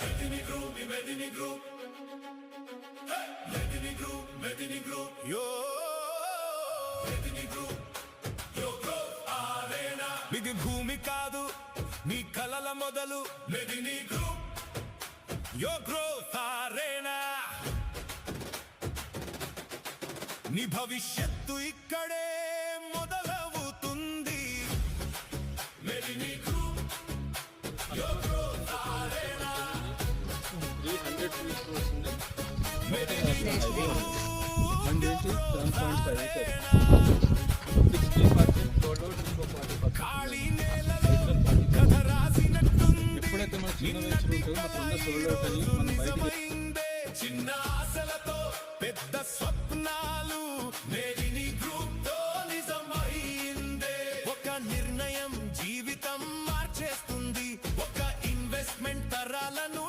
Medini Group, Medini Group, Medini Group, Medini Group, Medini Group, your growth arena. ఇది భూమి కాదు మీ కలల మొదలు. Medini Group, your growth arena. నీ భవిష్యత్తు ఇక్కడే మొదలవుతుంది. Medini Group, your growth arena. 300 feet వస్తుంది. Medini Group, 7.5 acres. 60% sold out, ఇంకో 40% ఖాళీ నేలలో కథ రాసినట్టుంది. ఎప్పుడైతే మన చిన్న వెంచర్ ఉంటుందో అప్పుడున్న సోల్డ్ అవుట్ అని మనం బయటికి నిజమైందే. చిన్న ఆశలతో పెద్ద స్వప్నాలు Medini Group తో నిజమైందే. ఒక నిర్ణయం జీవితం మార్చేస్తుంది. ఒక ఇన్వెస్ట్మెంట్ తరాలను